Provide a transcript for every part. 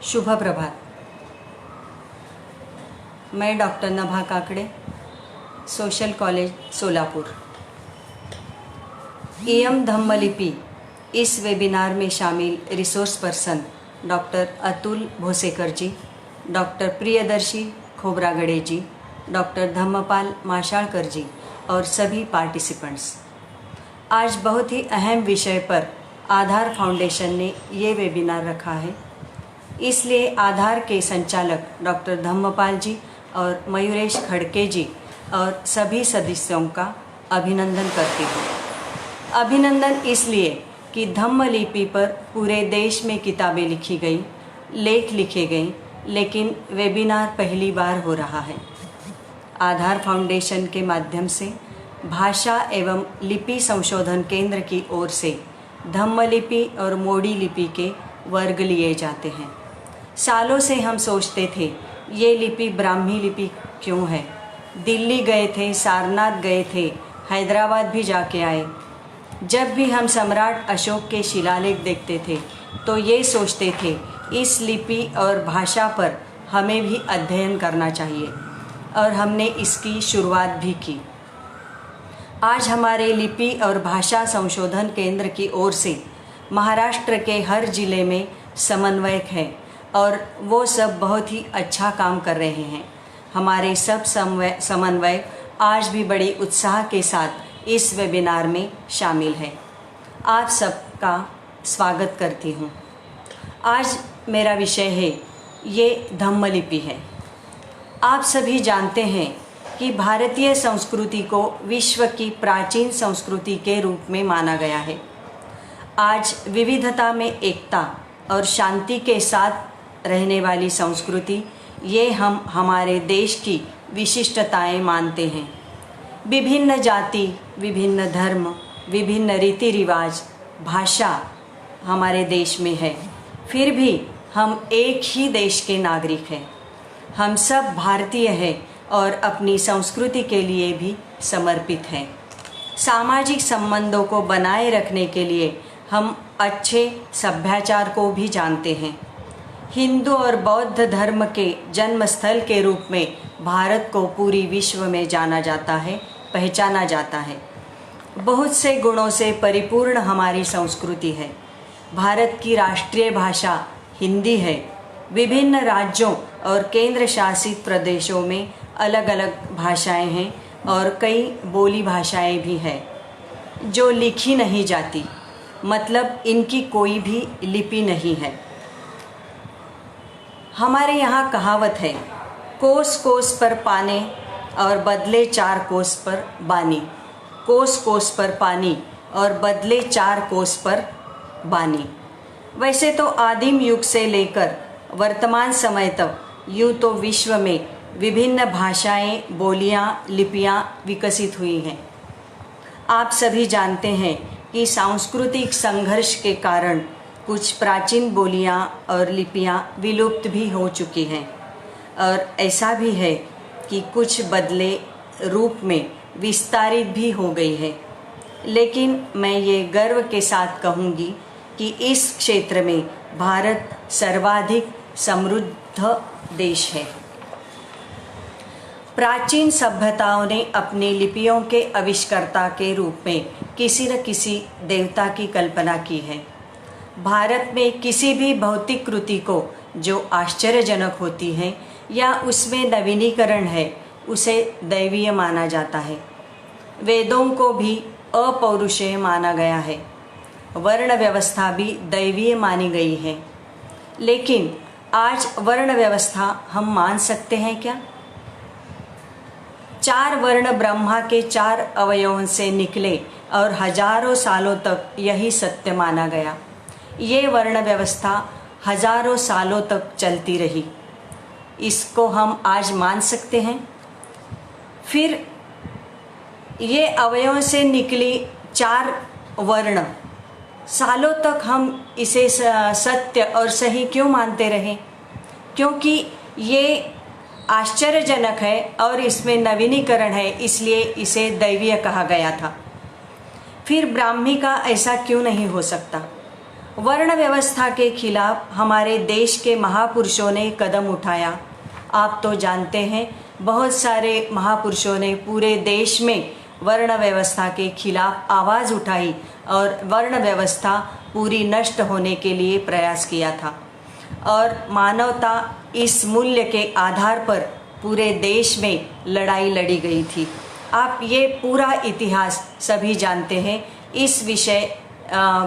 शुभ प्रभात। मैं doctor Nabha Kakade, social college Solapur. इयम धम्मलिपि इस वेबिनार में शामिल resource person doctor Atul Bhosekar ji, doctor Priyadarshi Khobragade ji, doctor Dhammapal Mashalkar ji और सभी पार्टिसिपेंट्स। आज बहुत ही अहम विषय पर आधार फाउंडेशन ने ये वेबिनार रखा है, इसलिए आधार के संचालक डॉक्टर धम्मपाल जी और मयूरेश खड़के जी और सभी सदस्यों का अभिनंदन करती हूँ। अभिनंदन इसलिए कि धम्मलिपि पर पूरे देश में किताबें लिखी गई, लेख लिखे गए, लेकिन वेबिनार पहली बार हो रहा है। आधार फाउंडेशन के माध्यम से भाषा एवं लिपि संशोधन केंद्र की ओर से धम्मलिपि और मोडी लिपि के वर्ग लिए जाते हैं। सालों से हम सोचते थे ये लिपि ब्राह्मी लिपि क्यों है। दिल्ली गए थे, सारनाथ गए थे, हैदराबाद भी जाके आए। जब भी हम सम्राट अशोक के शिलालेख देखते थे तो ये सोचते थे इस लिपि और भाषा पर हमें भी अध्ययन करना चाहिए, और हमने इसकी शुरुआत भी की। आज हमारे लिपि और भाषा संशोधन केंद्र की ओर से महाराष्ट्र के हर जिले में समन्वयक है और वो सब बहुत ही अच्छा काम कर रहे हैं। हमारे सब समन्वयक आज भी बड़े उत्साह के साथ इस वेबिनार में शामिल है। आप सबका स्वागत करती हूँ। आज मेरा विषय है ये धम्मलिपि है। आप सभी जानते हैं कि भारतीय संस्कृति को विश्व की प्राचीन संस्कृति के रूप में माना गया है। आज विविधता में एकता और शांति के साथ रहने वाली संस्कृति, ये हम हमारे देश की विशिष्टताएं मानते हैं। विभिन्न जाति, विभिन्न धर्म, विभिन्न रीति रिवाज, भाषा हमारे देश में है, फिर भी हम एक ही देश के नागरिक हैं। हम सब भारतीय हैं और अपनी संस्कृति के लिए भी समर्पित हैं। सामाजिक संबंधों को बनाए रखने के लिए हम अच्छे सभ्याचार को भी जानते हैं। हिंदू और बौद्ध धर्म के जन्मस्थल के रूप में भारत को पूरी विश्व में जाना जाता है, पहचाना जाता है। बहुत से गुणों से परिपूर्ण हमारी संस्कृति है। भारत की राष्ट्रीय भाषा हिंदी है। विभिन्न राज्यों और केंद्र शासित प्रदेशों में अलग अलग भाषाएं हैं और कई बोली भाषाएं भी हैं जो लिखी नहीं जाती, मतलब इनकी कोई भी लिपि नहीं है। हमारे यहाँ कहावत है, कोस कोस पर पाने और बदले चार कोस पर बानी। कोस कोस पर पानी और बदले चार कोस पर बानी। वैसे तो आदिम युग से लेकर वर्तमान समय तक यूँ तो विश्व में विभिन्न भाषाएं, बोलियां, लिपियां विकसित हुई हैं। आप सभी जानते हैं कि सांस्कृतिक संघर्ष के कारण कुछ प्राचीन बोलियां और लिपियां विलुप्त भी हो चुकी हैं, और ऐसा भी है कि कुछ बदले रूप में विस्तारित भी हो गई है। लेकिन मैं ये गर्व के साथ कहूँगी कि इस क्षेत्र में भारत सर्वाधिक समृद्ध देश है। प्राचीन सभ्यताओं ने अपनी लिपियों के आविष्कर्ता के रूप में किसी न किसी देवता की कल्पना की है। भारत में किसी भी भौतिक कृति को जो आश्चर्यजनक होती है या उसमें नवीनीकरण है, उसे दैवीय माना जाता है। वेदों को भी अपौरुषेय माना गया है। वर्ण व्यवस्था भी दैवीय मानी गई है। लेकिन आज वर्ण व्यवस्था हम मान सकते हैं क्या? चार वर्ण ब्रह्मा के चार अवयवों से निकले और हजारों सालों तक यही सत्य माना गया। ये वर्ण व्यवस्था हजारों सालों तक चलती रही। इसको हम आज मान सकते हैं? फिर ये अवयवों से निकली चार वर्ण, सालों तक हम इसे सत्य और सही क्यों मानते रहे? क्योंकि ये आश्चर्यजनक है और इसमें नवीनीकरण है, इसलिए इसे दैवीय कहा गया था। फिर ब्राह्मी का ऐसा क्यों नहीं हो सकता? वर्ण व्यवस्था के खिलाफ हमारे देश के महापुरुषों ने कदम उठाया। आप तो जानते हैं, बहुत सारे महापुरुषों ने पूरे देश में वर्ण व्यवस्था के खिलाफ आवाज़ उठाई और वर्ण व्यवस्था पूरी नष्ट होने के लिए प्रयास किया था। और मानवता इस मूल्य के आधार पर पूरे देश में लड़ाई लड़ी गई थी। आप ये पूरा इतिहास सभी जानते हैं। इस विषय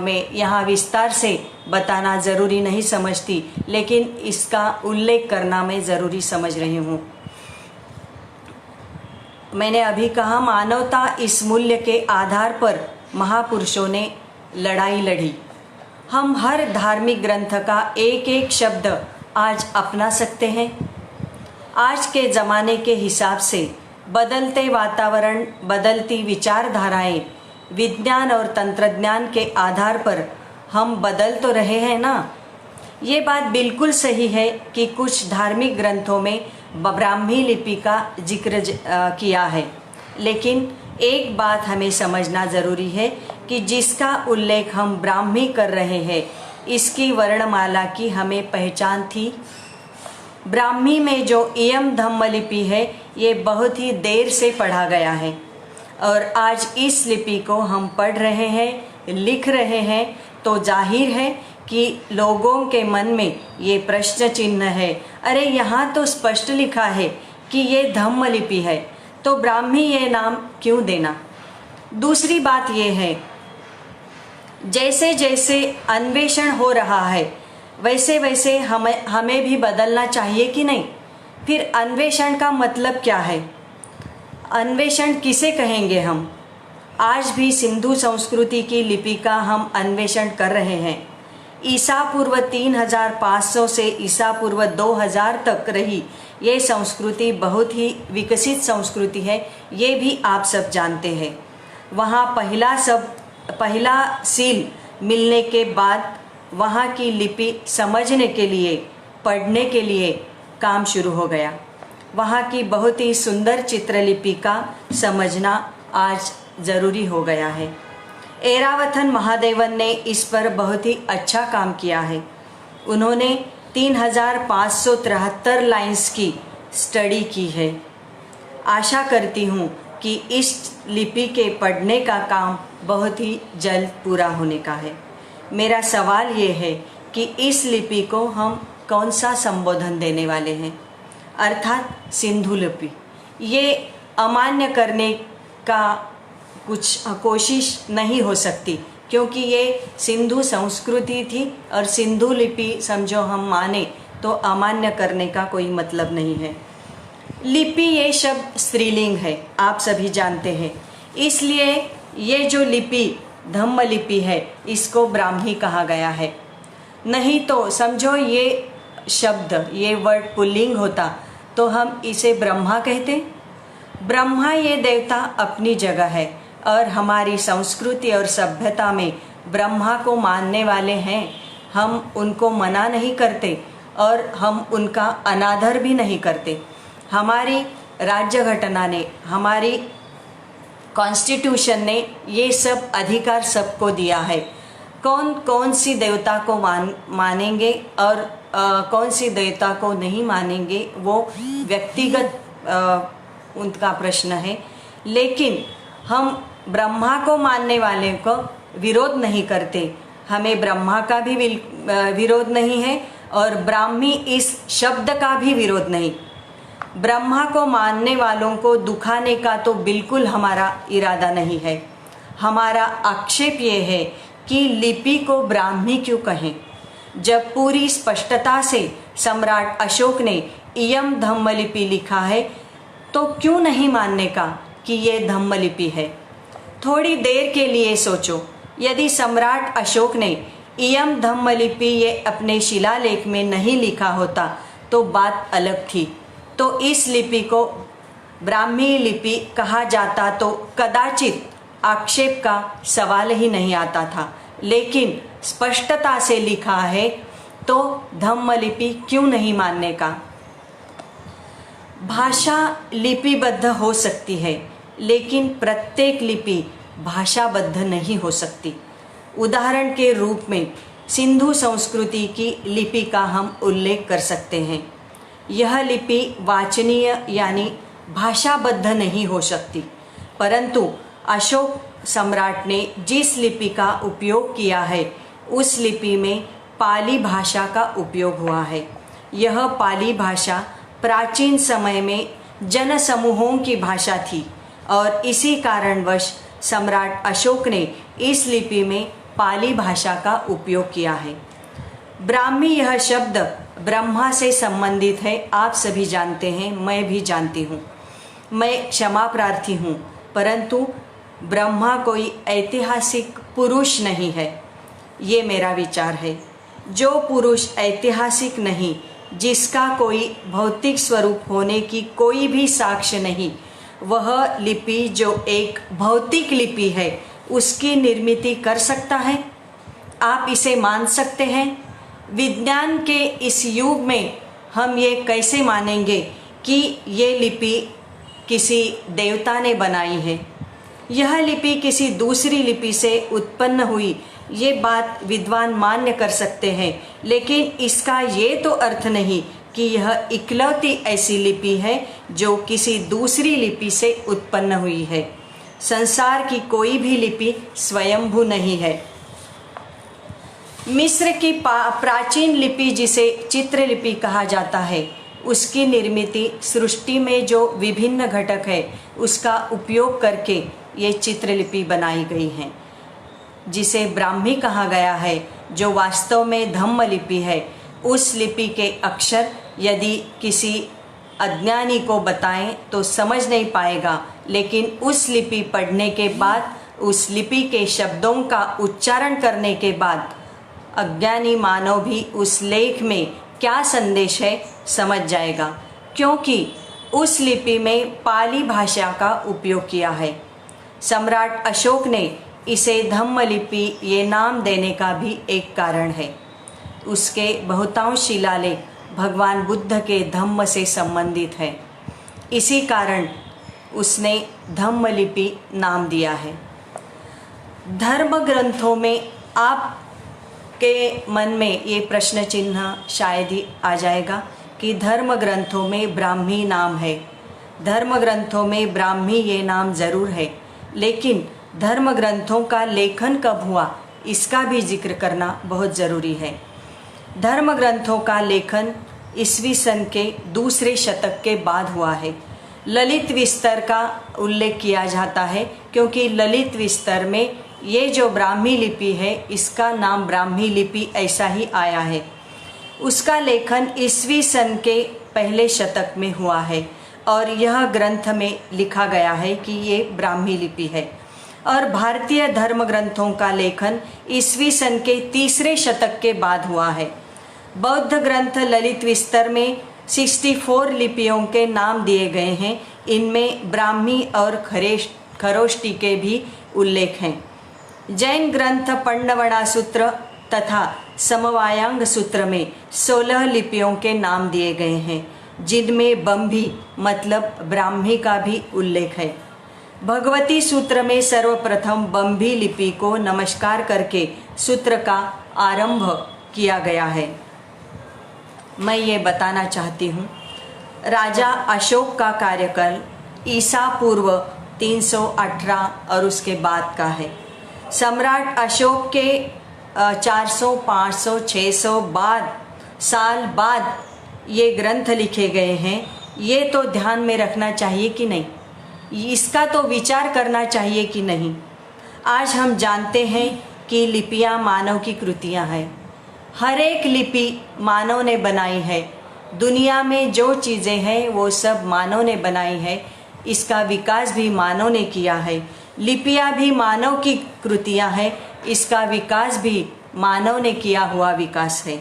में यहाँ विस्तार से बताना ज़रूरी नहीं समझती, लेकिन इसका उल्लेख करना मैं ज़रूरी समझ रही हूँ। मैंने अभी कहा, मानवता इस मूल्य के आधार पर महापुरुषों ने लड़ाई लड़ी। हम हर धार्मिक ग्रंथ का एक एक शब्द आज अपना सकते हैं। आज के ज़माने के हिसाब से बदलते वातावरण, बदलती विचारधाराएं, विज्ञान और तंत्रज्ञान के आधार पर हम बदल तो रहे हैं ना। ये बात बिल्कुल सही है कि कुछ धार्मिक ग्रंथों में ब्राह्मी लिपि का जिक्र किया है, लेकिन एक बात हमें समझना ज़रूरी है कि जिसका उल्लेख हम ब्राह्मी कर रहे हैं, इसकी वर्णमाला की हमें पहचान थी। ब्राह्मी में जो इयम धम्म लिपि है, ये बहुत ही देर से पढ़ा गया है और आज इस लिपि को हम पढ़ रहे हैं, लिख रहे हैं, तो जाहिर है कि लोगों के मन में ये प्रश्न चिन्ह है, अरे यहाँ तो स्पष्ट लिखा है कि ये धम्म लिपि है, तो ब्राह्मी ये नाम क्यों देना। दूसरी बात ये है, जैसे जैसे अन्वेषण हो रहा है वैसे वैसे हमें भी बदलना चाहिए कि नहीं। फिर अन्वेषण का मतलब क्या है? अन्वेषण किसे कहेंगे हम? आज भी सिंधु संस्कृति की लिपि का हम अन्वेषण कर रहे हैं। ईसा पूर्व 3500 से ईसा पूर्व 2000 तक रही ये संस्कृति बहुत ही विकसित संस्कृति है, ये भी आप सब जानते हैं। वहाँ पहला सील मिलने के बाद वहाँ की लिपि समझने के लिए, पढ़ने के लिए काम शुरू हो गया। वहाँ की बहुत ही सुंदर चित्रलिपि का समझना आज ज़रूरी हो गया है। एरावथन महादेवन ने इस पर बहुत ही अच्छा काम किया है। उन्होंने 3573 लाइंस की स्टडी की है। आशा करती हूँ कि इस लिपि के पढ़ने का काम बहुत ही जल्द पूरा होने का है। मेरा सवाल ये है कि इस लिपि को हम कौन सा संबोधन देने वाले हैं, अर्थात सिंधु लिपि। ये अमान्य करने का कुछ कोशिश नहीं हो सकती, क्योंकि ये सिंधु संस्कृति थी और सिंधु लिपि समझो हम माने तो अमान्य करने का कोई मतलब नहीं है। लिपि ये शब्द स्त्रीलिंग है, आप सभी जानते हैं, इसलिए ये जो लिपि धम्म लिपि है इसको ब्राह्मी कहा गया है। नहीं तो समझो ये शब्द, ये वर्ड पुल्लिंग होता तो हम इसे ब्रह्मा कहते। ब्रह्मा ये देवता अपनी जगह है और हमारी संस्कृति और सभ्यता में ब्रह्मा को मानने वाले हैं। हम उनको मना नहीं करते और हम उनका अनादर भी नहीं करते। हमारी राज्य घटना ने, हमारी कॉन्स्टिट्यूशन ने ये सब अधिकार सबको दिया है। कौन कौन सी देवता को मानेंगे और कौन सी देवता को नहीं मानेंगे वो व्यक्तिगत उनका प्रश्न है, लेकिन हम ब्रह्मा को मानने वाले को विरोध नहीं करते। हमें ब्रह्मा का भी विरोध नहीं है और ब्राह्मी इस शब्द का भी विरोध नहीं। ब्रह्मा को मानने वालों को दुखाने का तो बिल्कुल हमारा इरादा नहीं है। हमारा आक्षेप ये है कि लिपि को ब्राह्मी क्यों कहें, जब पूरी स्पष्टता से सम्राट अशोक ने इयम धम्म लिपि लिखा है, तो क्यों नहीं मानने का कि ये धम्म लिपि है। थोड़ी देर के लिए सोचो, यदि सम्राट अशोक ने इयम धम्म लिपि ये अपने शिलालेख में नहीं लिखा होता तो बात अलग थी, तो इस लिपि को ब्राह्मी लिपि कहा जाता तो कदाचित आक्षेप का सवाल ही नहीं आता था। लेकिन स्पष्टता से लिखा है तो धम्म लिपि क्यों नहीं मानने का। भाषा लिपिबद्ध हो सकती है, लेकिन प्रत्येक लिपि भाषाबद्ध नहीं हो सकती। उदाहरण के रूप में सिंधु संस्कृति की लिपि का हम उल्लेख कर सकते हैं। यह लिपि वाचनीय यानी भाषाबद्ध नहीं हो सकती, परंतु अशोक सम्राट ने जिस लिपि का उपयोग किया है उस लिपि में पाली भाषा का उपयोग हुआ है। यह पाली भाषा प्राचीन समय में जनसमूहों की भाषा थी और इसी कारणवश सम्राट अशोक ने इस लिपि में पाली भाषा का उपयोग किया है। ब्राह्मी यह शब्द ब्रह्मा से संबंधित है, आप सभी जानते हैं, मैं भी जानती हूँ। मैं क्षमा प्रार्थी हूँ, परंतु ब्रह्मा कोई ऐतिहासिक पुरुष नहीं है, ये मेरा विचार है। जो पुरुष ऐतिहासिक नहीं, जिसका कोई भौतिक स्वरूप होने की कोई भी साक्ष्य नहीं, वह लिपि जो एक भौतिक लिपि है उसकी निर्मिति कर सकता है? आप इसे मान सकते हैं? विज्ञान के इस युग में हम ये कैसे मानेंगे कि ये लिपि किसी देवता ने बनाई है? यह लिपि किसी दूसरी लिपि से उत्पन्न हुई, ये बात विद्वान मान्य कर सकते हैं, लेकिन इसका ये तो अर्थ नहीं कि यह इकलौती ऐसी लिपि है जो किसी दूसरी लिपि से उत्पन्न हुई है। संसार की कोई भी लिपि स्वयंभू नहीं है। मिस्र की प्राचीन लिपि जिसे चित्रलिपि कहा जाता है, उसकी निर्मिति सृष्टि में जो विभिन्न घटक है उसका उपयोग करके ये चित्रलिपि बनाई गई हैं, जिसे ब्राह्मी कहा गया है, जो वास्तव में धम्म लिपि है। उस लिपि के अक्षर यदि किसी अज्ञानी को बताएं तो समझ नहीं पाएगा, लेकिन उस लिपि पढ़ने के बाद, उस लिपि के शब्दों का उच्चारण करने के बाद अज्ञानी मानव भी उस लेख में क्या संदेश है समझ जाएगा, क्योंकि उस लिपि में पाली भाषा का उपयोग किया है। सम्राट अशोक ने इसे धम्म लिपि ये नाम देने का भी एक कारण है। उसके बहुतांश शिलालेख भगवान बुद्ध के धम्म से संबंधित है, इसी कारण उसने धम्म लिपि नाम दिया है। धर्म ग्रंथों में आपके मन में ये प्रश्न चिन्ह शायद ही आ जाएगा कि धर्म ग्रंथों में ब्राह्मी नाम है। धर्म ग्रंथों में ब्राह्मी ये नाम ज़रूर है, लेकिन धर्म ग्रंथों का लेखन कब हुआ इसका भी जिक्र करना बहुत ज़रूरी है। धर्म ग्रंथों का लेखन ईस्वी सन के दूसरे शतक के बाद हुआ है। ललित विस्तर का उल्लेख किया जाता है, क्योंकि ललित विस्तर में ये जो ब्राह्मी लिपि है इसका नाम ब्राह्मी लिपि ऐसा ही आया है। उसका लेखन ईस्वी सन के पहले शतक में हुआ है और यह ग्रंथ में लिखा गया है कि ये ब्राह्मी लिपि है। और भारतीय धर्म ग्रंथों का लेखन ईस्वी सन के तीसरे शतक के बाद हुआ है। बौद्ध ग्रंथ ललित विस्तर में 64 लिपियों के नाम दिए गए हैं। इनमें ब्राह्मी और खरोष्टी के भी उल्लेख हैं। जैन ग्रंथ पंडवड़ा सूत्र तथा समवायांग सूत्र में 16 लिपियों के नाम दिए गए हैं, जिनमें बंभी मतलब ब्राह्मी का भी उल्लेख है। भगवती सूत्र में सर्वप्रथम बंभी लिपि को नमस्कार करके सूत्र का आरंभ किया गया है। मैं ये बताना चाहती हूँ, राजा अशोक का कार्यकाल ईसा पूर्व 318 और उसके बाद का है। सम्राट अशोक के 400, 500, 600 साल बाद ये ग्रंथ लिखे गए हैं। ये तो ध्यान में रखना चाहिए कि नहीं, इसका तो विचार करना चाहिए कि नहीं। आज हम जानते हैं कि लिपियां मानव की कृतियां हैं। हर एक लिपि मानव ने बनाई है। दुनिया में जो चीज़ें हैं वो सब मानव ने बनाई है। इसका विकास भी मानव ने किया है। लिपियां भी मानव की कृतियां हैं। इसका विकास भी मानव ने किया हुआ विकास है।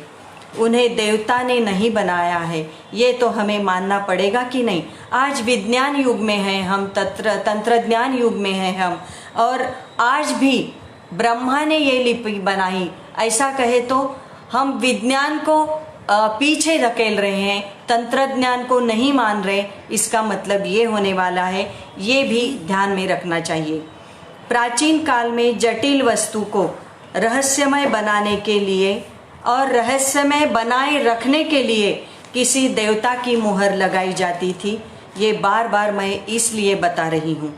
उन्हें देवता ने नहीं बनाया है, ये तो हमें मानना पड़ेगा कि नहीं। आज विज्ञान युग में हैं हम, तंत्रज्ञान युग में हैं हम, और आज भी ब्रह्मा ने ये लिपि बनाई ऐसा कहे तो हम विज्ञान को पीछे धकेल रहे हैं, तंत्रज्ञान को नहीं मान रहे। इसका मतलब ये होने वाला है, ये भी ध्यान में रखना चाहिए। प्राचीन काल में जटिल वस्तु को रहस्यमय बनाने के लिए और रहस्यमय बनाए रखने के लिए किसी देवता की मुहर लगाई जाती थी। ये बार बार मैं इसलिए बता रही हूँ।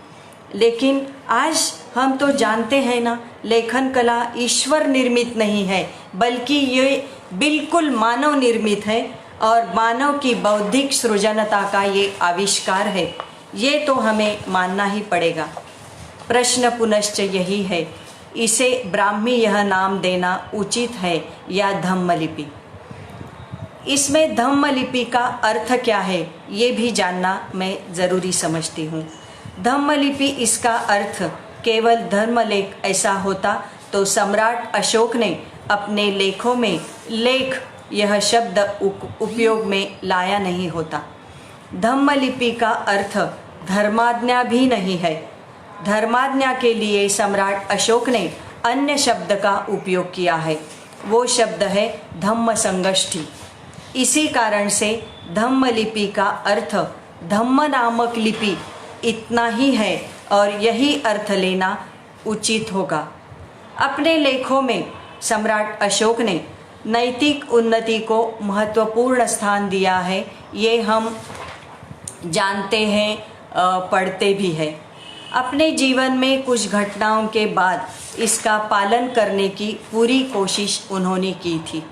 लेकिन आज हम तो जानते हैं ना, लेखन कला ईश्वर निर्मित नहीं है, बल्कि ये बिल्कुल मानव निर्मित है और मानव की बौद्धिक सृजनता का ये आविष्कार है। ये तो हमें मानना ही पड़ेगा। प्रश्न पुनश्च यही है, इसे ब्राह्मी यह नाम देना उचित है या धम्मलिपि? इसमें धम्मलिपि का अर्थ क्या है ये भी जानना मैं ज़रूरी समझती हूँ। धम्मलिपि इसका अर्थ केवल धर्मलेख ऐसा होता तो सम्राट अशोक ने अपने लेखों में लेख यह शब्द उपयोग में लाया नहीं होता। धम्मलिपि का अर्थ धर्माज्ञा भी नहीं है। धर्माज्ञा के लिए सम्राट अशोक ने अन्य शब्द का उपयोग किया है, वो शब्द है धम्म संगष्ठी। इसी कारण से धम्मलिपि का अर्थ धम्म नामक लिपि इतना ही है और यही अर्थ लेना उचित होगा। अपने लेखों में सम्राट अशोक ने नैतिक उन्नति को महत्वपूर्ण स्थान दिया है। ये हम जानते हैं, पढ़ते भी हैं। अपने जीवन में कुछ घटनाओं के बाद इसका पालन करने की पूरी कोशिश उन्होंने की थी।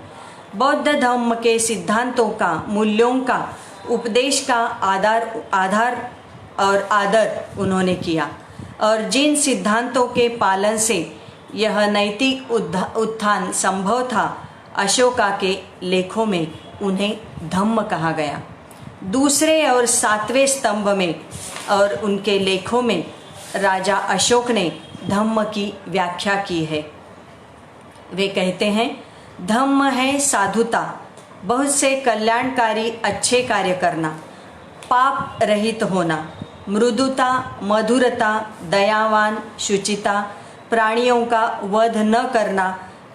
बौद्ध धर्म के सिद्धांतों का, मूल्यों का, उपदेश का आधार और आदर उन्होंने किया और जिन सिद्धांतों के पालन से यह नैतिक उत्थान संभव था, अशोका के लेखों में उन्हें धम्म कहा गया। दूसरे और सातवें स्तंभ में और उनके लेखों में राजा अशोक ने धम्म की व्याख्या की है। वे कहते हैं, धम्म है साधुता, बहुत से कल्याणकारी अच्छे कार्य करना, पाप रहित होना, मृदुता, मधुरता, दयावान, शुचिता, प्राणियों का वध न करना,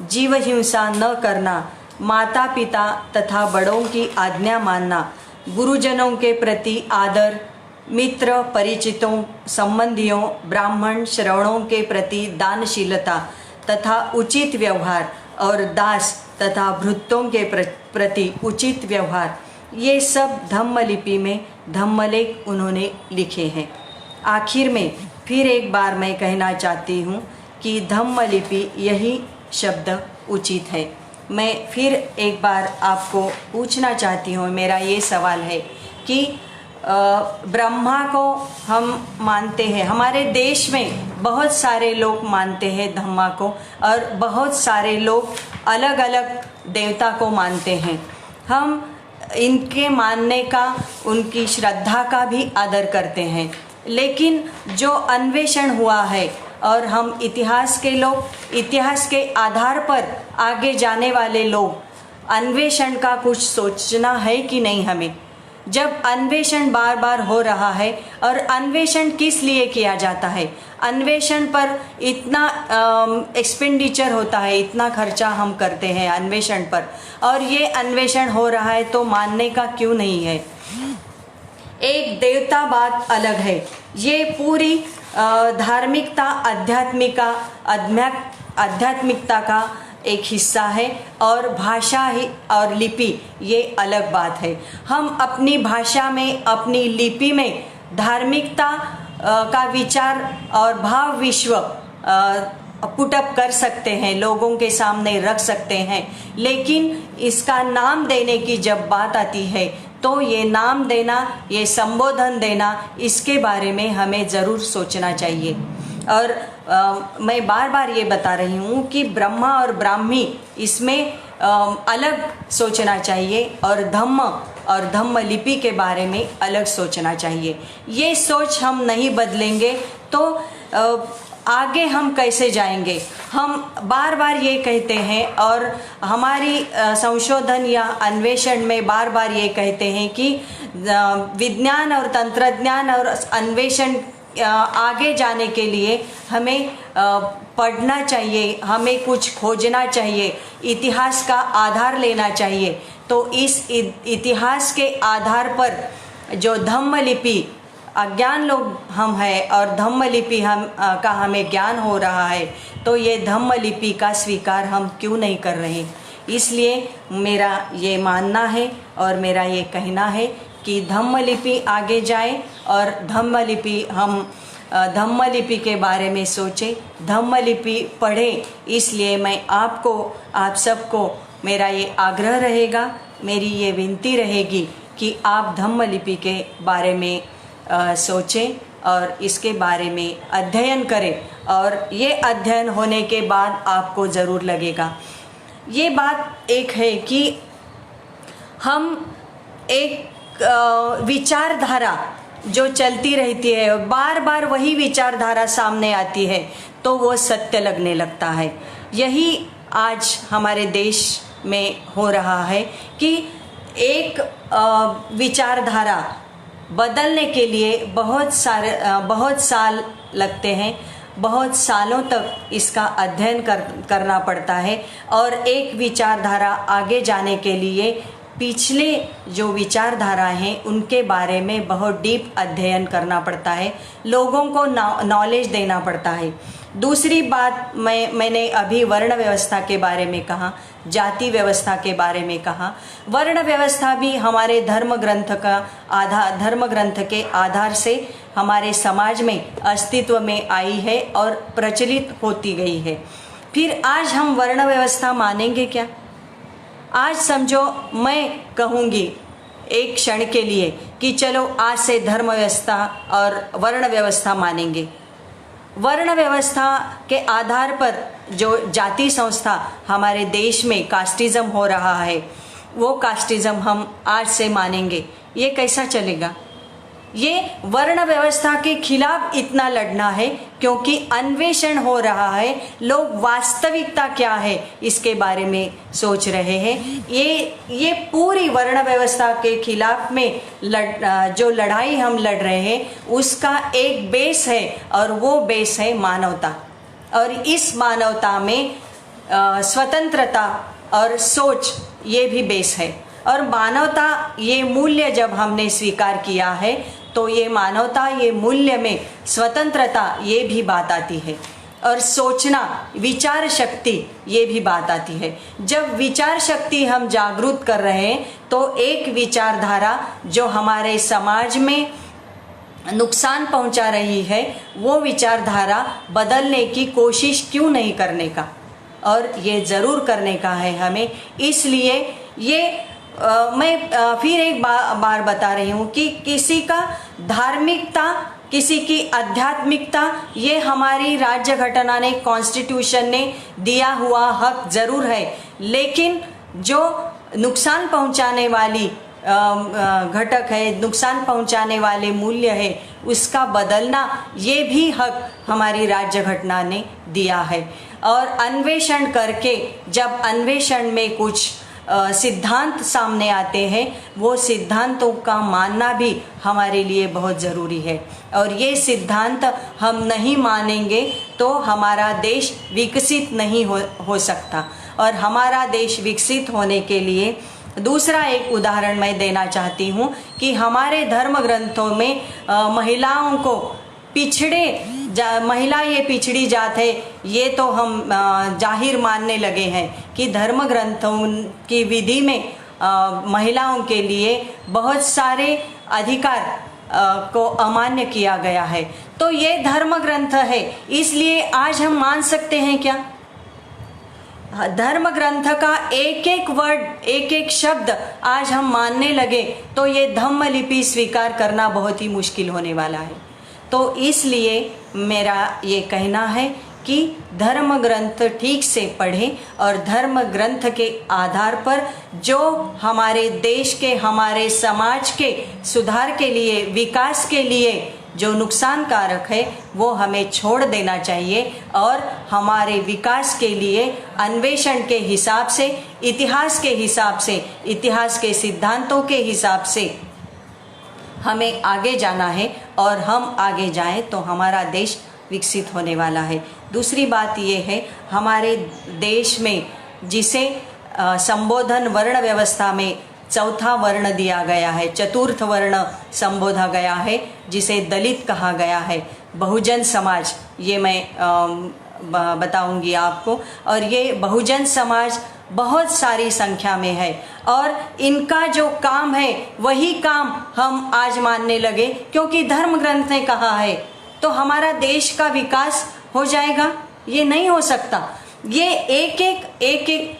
जीव हिंसा न करना, माता पिता तथा बड़ों की आज्ञा मानना, गुरुजनों के प्रति आदर, मित्र परिचितों, संबंधियों, ब्राह्मण श्रवणों के प्रति दानशीलता तथा उचित व्यवहार और दास तथा भृत्यों के प्रति उचित व्यवहार, ये सब धम्मलिपि में धम्मलेख उन्होंने लिखे हैं। आखिर में फिर एक बार मैं कहना चाहती हूँ कि धम्मलिपि यही शब्द उचित है। मैं फिर एक बार आपको पूछना चाहती हूँ, मेरा ये सवाल है कि ब्रह्मा को हम मानते हैं, हमारे देश में बहुत सारे लोग मानते हैं धम्मा को और बहुत सारे लोग अलग अलग देवता को मानते हैं। हम इनके मानने का, उनकी श्रद्धा का भी आदर करते हैं, लेकिन जो अन्वेषण हुआ है और हम इतिहास के लोग, इतिहास के आधार पर आगे जाने वाले लोग, अन्वेषण का कुछ सोचना है कि नहीं हमें? जब अन्वेषण बार बार हो रहा है और अन्वेषण किस लिए किया जाता है, अन्वेषण पर इतना एक्सपेंडिचर होता है, इतना खर्चा हम करते हैं अन्वेषण पर, और ये अन्वेषण हो रहा है तो मानने का क्यों नहीं है? एक देवता बात अलग है, ये पूरी धार्मिकता, आध्यात्मिकता का एक हिस्सा है और भाषा ही और लिपि ये अलग बात है। हम अपनी भाषा में, अपनी लिपि में धार्मिकता का विचार और भाव विश्व पुटअप कर सकते हैं, लोगों के सामने रख सकते हैं, लेकिन इसका नाम देने की जब बात आती है तो ये नाम देना, ये संबोधन देना, इसके बारे में हमें ज़रूर सोचना चाहिए। और मैं बार बार ये बता रही हूँ कि ब्रह्मा और ब्राह्मी इसमें अलग सोचना चाहिए और धम्म लिपि के बारे में अलग सोचना चाहिए। ये सोच हम नहीं बदलेंगे तो आगे हम कैसे जाएंगे? हम बार बार ये कहते हैं और हमारी संशोधन या अन्वेषण में बार बार ये कहते हैं कि विज्ञान और तंत्रज्ञान और अन्वेषण आगे जाने के लिए हमें पढ़ना चाहिए, हमें कुछ खोजना चाहिए, इतिहास का आधार लेना चाहिए। तो इस इतिहास के आधार पर जो धम्मलिपि अज्ञान लोग हम हैं और धम्म लिपि का हमें ज्ञान हो रहा है, तो ये धम्म लिपि का स्वीकार हम क्यों नहीं कर रहे। इसलिए मेरा ये मानना है और मेरा ये कहना है कि धम्म लिपि आगे जाए और धम्म लिपि हम धम्म लिपि के बारे में सोचें, धम्म लिपि पढ़ें। इसलिए मैं आपको, आप सबको मेरा ये आग्रह रहेगा, मेरी ये विनती रहेगी कि आप धम्म लिपि के बारे में सोचें और इसके बारे में अध्ययन करें। और ये अध्ययन होने के बाद आपको ज़रूर लगेगा। ये बात एक है कि हम एक विचारधारा जो चलती रहती है, बार बार वही विचारधारा सामने आती है, तो वो सत्य लगने लगता है। यही आज हमारे देश में हो रहा है कि एक विचारधारा बदलने के लिए बहुत साल लगते हैं, बहुत सालों तक इसका अध्ययन करना पड़ता है। और एक विचारधारा आगे जाने के लिए पिछले जो विचारधारा हैं उनके बारे में बहुत डीप अध्ययन करना पड़ता है, लोगों को नॉलेज देना पड़ता है। दूसरी बात, मैंने अभी वर्ण व्यवस्था के बारे में कहा, जाति व्यवस्था के बारे में कहा। वर्ण व्यवस्था भी हमारे धर्म ग्रंथ के आधार से हमारे समाज में अस्तित्व में आई है और प्रचलित होती गई है। फिर आज हम वर्ण व्यवस्था मानेंगे क्या? आज समझो मैं कहूँगी एक क्षण के लिए कि चलो आज से धर्म व्यवस्था और वर्ण व्यवस्था मानेंगे। वर्ण व्यवस्था के आधार पर जो जाति संस्था हमारे देश में कास्टिज्म हो रहा है, वो कास्टिज्म हम आज से मानेंगे, ये कैसा चलेगा? ये वर्ण व्यवस्था के खिलाफ इतना लड़ना है क्योंकि अन्वेषण हो रहा है, लोग वास्तविकता क्या है इसके बारे में सोच रहे हैं। ये पूरी वर्ण व्यवस्था के खिलाफ में जो लड़ाई हम लड़ रहे हैं उसका एक बेस है और वो बेस है मानवता। और इस मानवता में स्वतंत्रता और सोच ये भी बेस है। और मानवता ये मूल्य जब हमने स्वीकार किया है तो ये मानवता, ये मूल्य में स्वतंत्रता ये भी बात आती है। और सोचना, विचार शक्ति, ये भी बात आती है। जब विचार शक्ति हम जागरूक कर रहे हैं तो एक विचारधारा जो हमारे समाज में नुकसान पहुंचा रही है, वो विचारधारा बदलने की कोशिश क्यों नहीं करने का? और ये ज़रूर करने का है हमें। इसलिए ये मैं फिर एक बार बता रही हूँ कि किसी का धार्मिकता, किसी की आध्यात्मिकता, ये हमारी राज्य घटना ने, कॉन्स्टिट्यूशन ने दिया हुआ हक ज़रूर है, लेकिन जो नुकसान पहुँचाने वाली घटक है, नुकसान पहुँचाने वाले मूल्य है, उसका बदलना ये भी हक हमारी राज्य घटना ने दिया है। और अन्वेषण करके जब अन्वेषण में कुछ सिद्धांत सामने आते हैं, वो सिद्धांतों का मानना भी हमारे लिए बहुत ज़रूरी है। और ये सिद्धांत हम नहीं मानेंगे तो हमारा देश विकसित नहीं हो सकता। और हमारा देश विकसित होने के लिए दूसरा एक उदाहरण मैं देना चाहती हूँ कि हमारे धर्म ग्रंथों में महिलाओं को महिला ये पिछड़ी जात है, ये तो हम जाहिर मानने लगे हैं कि धर्म ग्रंथों की विधि में महिलाओं के लिए बहुत सारे अधिकार को अमान्य किया गया है। तो ये धर्म ग्रंथ है, इसलिए आज हम मान सकते हैं क्या? धर्म ग्रंथ का एक एक वर्ड, एक एक शब्द आज हम मानने लगे तो ये धम्म लिपि स्वीकार करना बहुत ही मुश्किल होने वाला है। तो इसलिए मेरा ये कहना है कि धर्म ग्रंथ ठीक से पढ़ें और धर्म ग्रंथ के आधार पर जो हमारे देश के, हमारे समाज के सुधार के लिए, विकास के लिए जो नुकसान कारक है वो हमें छोड़ देना चाहिए और हमारे विकास के लिए अन्वेषण के हिसाब से, इतिहास के हिसाब से, इतिहास के सिद्धांतों के हिसाब से हमें आगे जाना है। और हम आगे जाएं तो हमारा देश विकसित होने वाला है। दूसरी बात ये है, हमारे देश में जिसे संबोधन वर्ण व्यवस्था में चौथा वर्ण दिया गया है, चतुर्थ वर्ण संबोधा गया है जिसे दलित कहा गया है। बहुजन समाज ये मैं बताऊंगी आपको, और ये बहुजन समाज बहुत सारी संख्या में है और इनका जो काम है वही काम हम आज मानने लगे क्योंकि धर्म ग्रंथ ने कहा है तो हमारा देश का विकास हो जाएगा। ये नहीं हो सकता। ये एक एक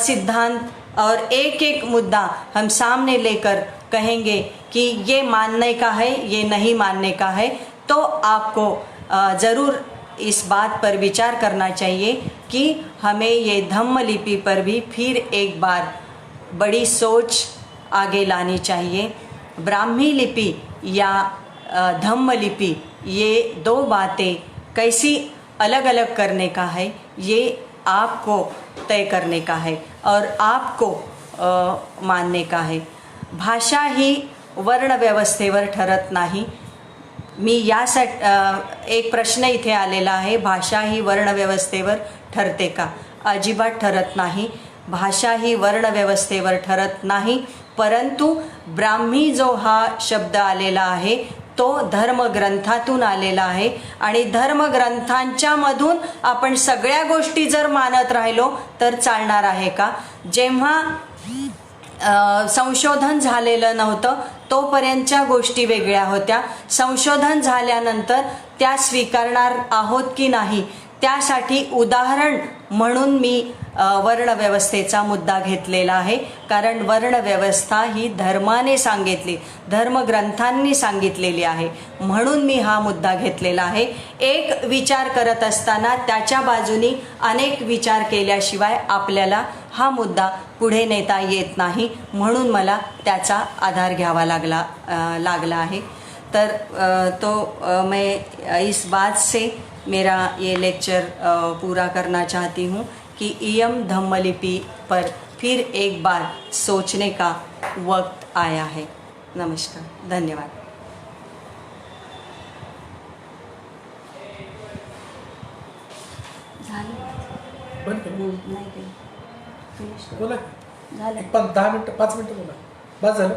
सिद्धांत और एक एक मुद्दा हम सामने लेकर कहेंगे कि ये मानने का है, ये नहीं मानने का है, तो आपको ज़रूर इस बात पर विचार करना चाहिए कि हमें ये धम्म लिपि पर भी फिर एक बार बड़ी सोच आगे लानी चाहिए। ब्राह्मी लिपि या धम्म लिपि ये दो बातें कैसी अलग अलग करने का है, ये आपको तय करने का है और आपको मानणे का आहे। भाषा ही वर्ण व्यवस्थेवर ठरत नाही। मी यासाठी एक प्रश्न इथे आलेला आहे, भाषा ही वर्ण व्यवस्थेवर ठरते का? अजिबात ठरत नाही। भाषा ही वर्ण व्यवस्थेवर ठरत नाही, परंतु ब्राह्मी जो हा शब्द आलेला आहे तो धर्मग्रंथातून आलेला आहे आणि धर्मग्रंथांच्या मधून आपण सगळ्या गोष्टी जर मानत राहिलो तर चालणार आहे का? जेव्हा संशोधन झालेलं नव्हतं तोपर्यंतच्या गोष्टी वेगळ्या होत्या। संशोधन झाल्यानंतर त्या स्वीकारणार आहोत की नाही त्यासाठी उदाहरण म्हणून मी वर्णव्यवस्थेचा मुद्दा घेतलेला आहे, कारण वर्णव्यवस्था ही धर्माने सांगितली, धर्मग्रंथांनी सांगितलेली आहे, म्हणून मी हा मुद्दा घेतलेला आहे। एक विचार करत असताना त्याच्या बाजूनी अनेक विचार केल्याशिवाय आपल्याला हा मुद्दा पुढे नेता येत नाही, म्हणून मला त्याचा आधार घ्यावा लागला है। तो मैं इस बात से मेरा ये लेक्चर पूरा करना चाहती हूँ कि इयम धम्मलिपि पर फिर एक बार सोचने का वक्त आया है। नमस्कार, धन्यवाद। बोला 10 मिनिटं 5 मिनिटं बोला, बस झालं।